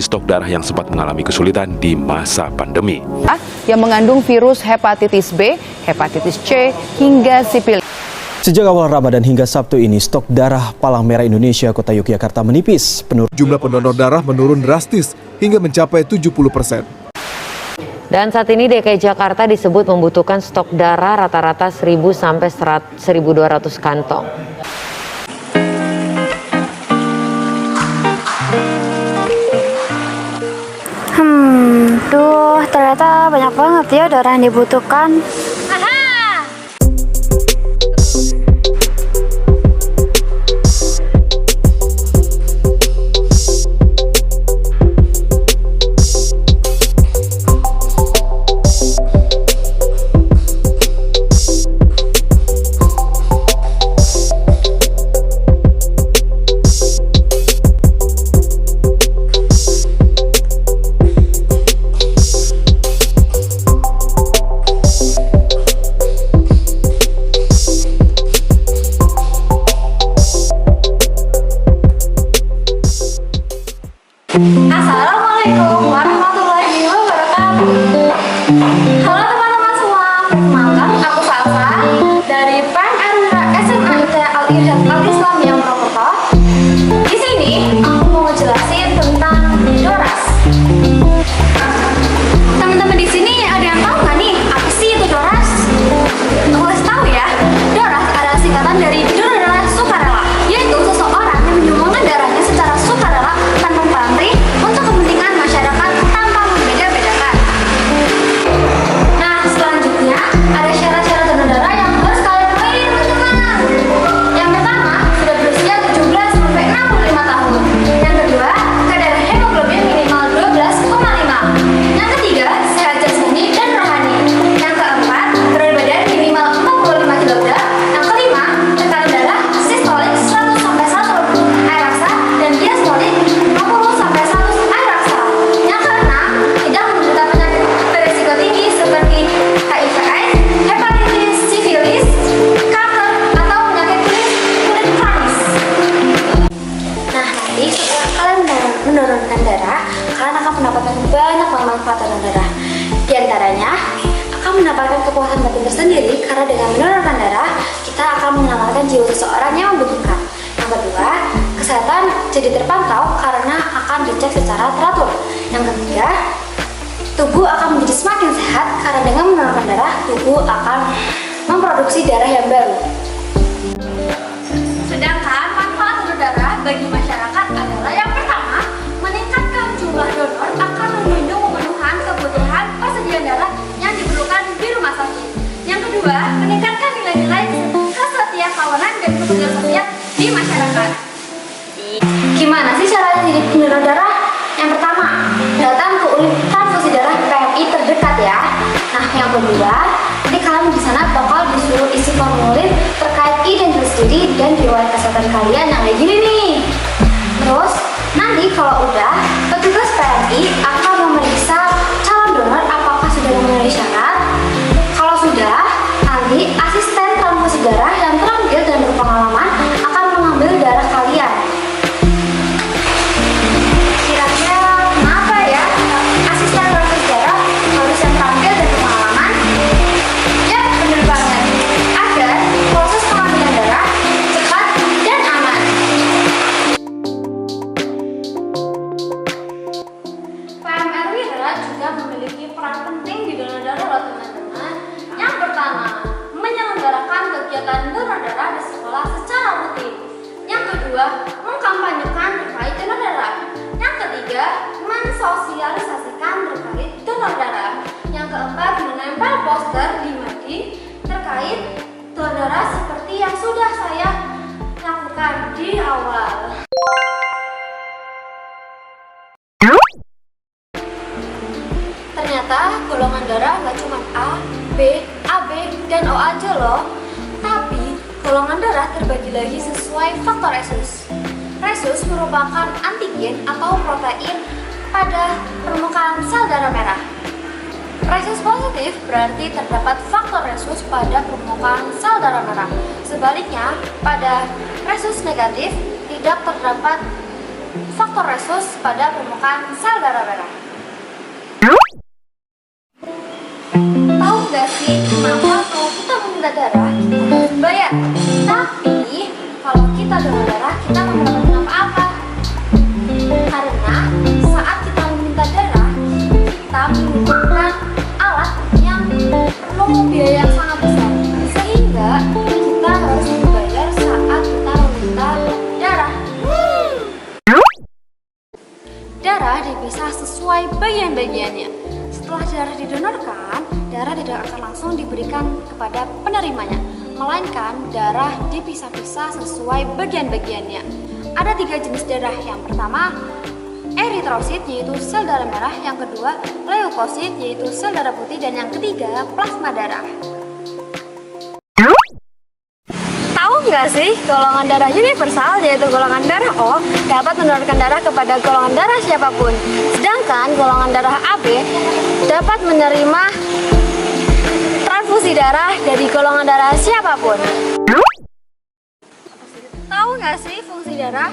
stok darah yang sempat mengalami kesulitan di masa pandemi. Yang mengandung virus hepatitis B, hepatitis C, hingga sifilis. Sejak awal Ramadan hingga Sabtu ini, stok darah Palang Merah Indonesia Kota Yogyakarta menipis. Jumlah pendonor darah menurun drastis hingga mencapai 70%. Dan saat ini DKI Jakarta disebut membutuhkan stok darah rata-rata 1.000 sampai 1.200 kantong. Ternyata banyak banget ya darah yang dibutuhkan. Assalamualaikum warahmatullahi wabarakatuh. Halo teman-teman semua, perkenalkan aku Salsa dari PMR SMA ITE Al-Irsyad Al-Islam yang Purwokerto. Di sini aku mau ngejelasin tentang DORAS. Teman-teman di sini ada yang tahu nggak nih apa sih itu DORAS? Aku kasih tahu ya, DORAS adalah singkatan dari donor darah sukarela, yaitu seseorang yang menyumbangkan darahnya secara sukarela tanpa pamrih untuk kepentingan masyarakat tanpa membeda-bedakan. Nah, selanjutnya ada syarat-syarat donor darah yang harus kalian penuhi, teman-teman. Yang pertama, sudah berusia 17 sampai 65 tahun. Yang kedua, kadar hemoglobin minimal 12,5. Yang ketiga, sehat jasmani dan rohani. Yang keempat, berat badan minimal 45 kg. Yang kelima, tekanan darah sistolik 100 sampai 120 air raksa dan diastolik 50 sampai 100 air raksa. Yang keenam, tidak menderita penyakit beresiko tinggi seperti HIV/AIDS, hepatitis, sifilis, kanker, atau penyakit kulit kronis. Nah, nanti setelah kalian menurunkan darah, kalian akan mendapatkan banyak manfaat donor darah. Di antaranya, akan mendapatkan kepuasan batin tersendiri karena dengan menurunkan darah, kita akan menyelamatkan jiwa seseorang yang membutuhkan. Yang kedua, kesehatan jadi terpantau karena akan dicek secara teratur. Yang ketiga, tubuh akan menjadi semakin sehat karena dengan menurunkan darah, tubuh akan memproduksi darah yang baru. Sedangkan manfaat donor darah bagi masyarakat adalah yang pertama, meningkatkan jumlah donor akan mendukung pemenuhan kebutuhan persediaan darah yang diperlukan di rumah sakit. Yang kedua, meningkatkan nilai-nilai kesetiakawanan dan kepedulian sosial di masyarakat. Gimana sih cara jadi pendonor darah? Yang pertama, datang ke unit transfusi darah PMI terdekat ya. Nah, yang kedua, nanti kalian di sana bakal disuruh isi formulir terkait identitas diri dan riwayat kesehatan kalian yang kayak gini nih. Terus, nanti kalau udah, petugas PMI akan memeriksa calon donor apakah sudah memenuhi syarat. Kalau sudah, nanti asisten transfusi darah yang terampil dan berpengalaman akan mengambil darah kalian. Kira-kira kenapa ya asisten transfusi darah harus yang terampil dan berpengalaman? Ya, bener banget. Agar proses pengambilan darah cepat dan aman. PMR Wira juga memiliki peran penting di donor darah loh teman-teman. Yang pertama, menyelenggarakan kegiatan donor darah di sekolah secara rutin. Yang kedua, mengkampanyekan terkait donor darah. Yang ketiga, mensosialisasikan terkait donor darah. Yang keempat, menempel poster di Madin terkait donor darah seperti yang sudah saya lakukan di awal. Ternyata golongan darah nggak cuma A, B, AB, dan O aja loh. Tapi golongan darah terbagi lagi sesuai faktor resus. Resus merupakan antigen atau protein pada permukaan sel darah merah. Resus positif berarti terdapat faktor resus pada permukaan sel darah merah. Sebaliknya, pada resus negatif tidak terdapat faktor resus pada permukaan sel darah merah. Tahu nggak sih kenapa kalau kita meminta darah kita harus bayar? Tapi kalau kita donor darah kita nggak mendapatkan apa-apa. Karena saat kita meminta darah kita membutuhkan alat yang perlu biaya yang sangat besar, sehingga kita harus membayar saat kita meminta darah. Darah dipisah sesuai bagian-bagiannya. Setelah darah didonorkan, darah tidak akan langsung diberikan kepada penerimanya, melainkan darah dipisah-pisah sesuai bagian-bagiannya. Ada 3 jenis darah. Yang pertama, eritrosit, yaitu sel darah merah. Yang kedua, leukosit, yaitu sel darah putih. Dan yang ketiga, plasma darah. Tahu nggak sih, golongan darah universal, yaitu golongan darah O, dapat mendonorkan darah kepada golongan darah siapapun. Sedangkan golongan darah AB dapat menerima transfusi darah dari golongan darah siapapun. Tahu nggak sih fungsi darah?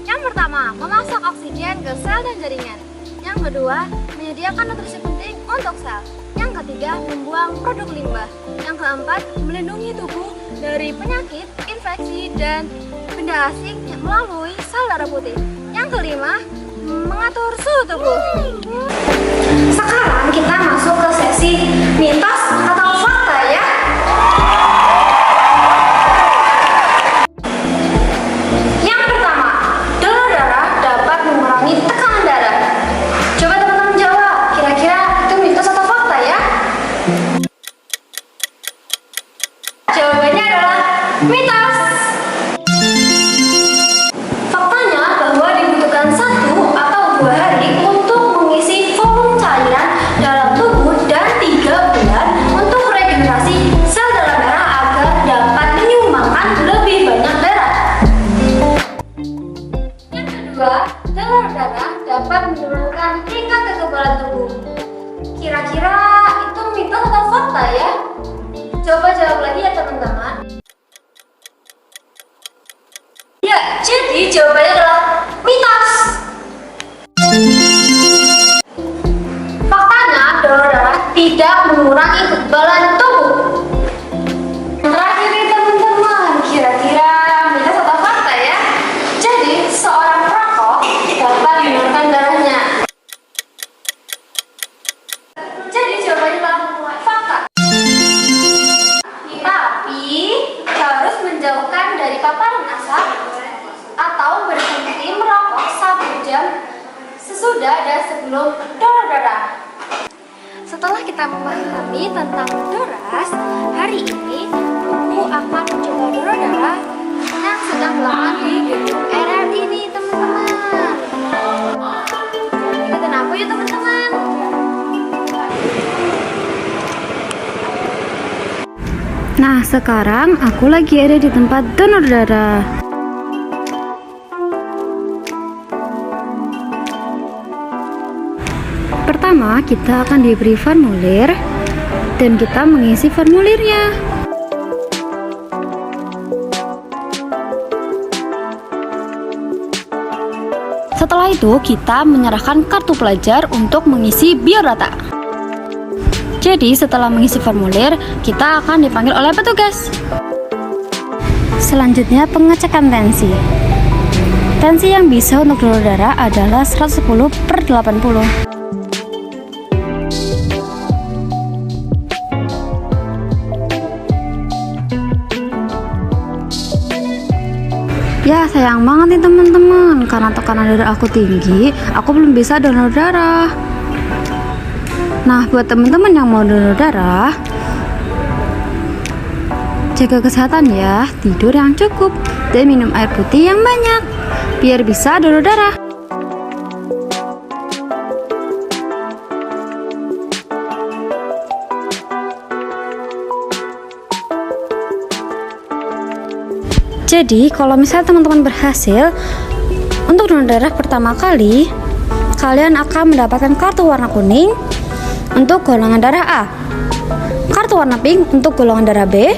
Yang pertama, memasok oksigen ke sel dan jaringan. Yang kedua, menyediakan nutrisi penting untuk sel. Yang ketiga, membuang produk limbah. Yang keempat, melindungi tubuh dari penyakit, infeksi, dan benda asing melalui sel darah putih. Yang kelima, mengatur suhu tubuh. Sekarang kita masuk ke sesi mitos atau fakta ya. Yang pertama, donor darah dapat mengurangi tekanan darah. Coba teman-teman jawab, kira-kira itu mitos atau fakta ya? Jawabannya adalah mitos. Faktanya bahwa dibutuhkan 1 atau 2 hari untuk mengisi volume cairan dalam tubuh dan 3 bulan untuk regenerasi sel darah merah agar dapat menyumbangkan lebih banyak darah. Yang kedua, donor darah dapat menurunkan tingkat kekebalan tubuh. Kira-kira itu mitos atau fakta ya? Coba jawab lagi ya teman-teman. Ya, jadi jawabannya adalah mitos. Faktanya, donor darah tidak mengurangi kekebalan tubuh. Terakhir nih teman-teman, kira-kira mitos atau fakta ya? Jadi, seorang perokok dapat mendonorkan darahnya. Jadi jawabannya adalah fakta. Tapi harus menjauhkan dari paparan asap atau berhenti merokok 1 jam sesudah dan sebelum donor darah. Setelah kita memahami tentang DORAS, hari ini aku akan mencoba donor darah yang sedang dilakukan di gedung RRI ini teman-teman. Ikutin aku ya teman-teman. Nah, sekarang aku lagi ada di tempat donor darah. Pertama, kita akan diberi formulir dan kita mengisi formulirnya. Setelah itu, kita menyerahkan kartu pelajar untuk mengisi biodata. Jadi, setelah mengisi formulir, kita akan dipanggil oleh petugas. Selanjutnya, pengecekan tensi. Tensi yang bisa untuk donor darah adalah 110/80. Ya, sayang banget nih teman-teman, karena tekanan darah aku tinggi, aku belum bisa donor darah. Nah, buat teman-teman yang mau donor darah, jaga kesehatan ya, tidur yang cukup, dan minum air putih yang banyak, biar bisa donor darah. Jadi, kalau misalnya teman-teman berhasil untuk donor darah pertama kali, kalian akan mendapatkan kartu warna kuning untuk golongan darah A, kartu warna pink untuk golongan darah B,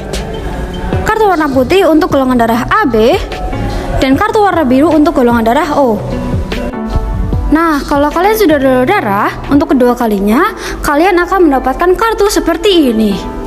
kartu warna putih untuk golongan darah AB, dan kartu warna biru untuk golongan darah O. Nah, kalau kalian sudah donor darah, untuk kedua kalinya, kalian akan mendapatkan kartu seperti ini.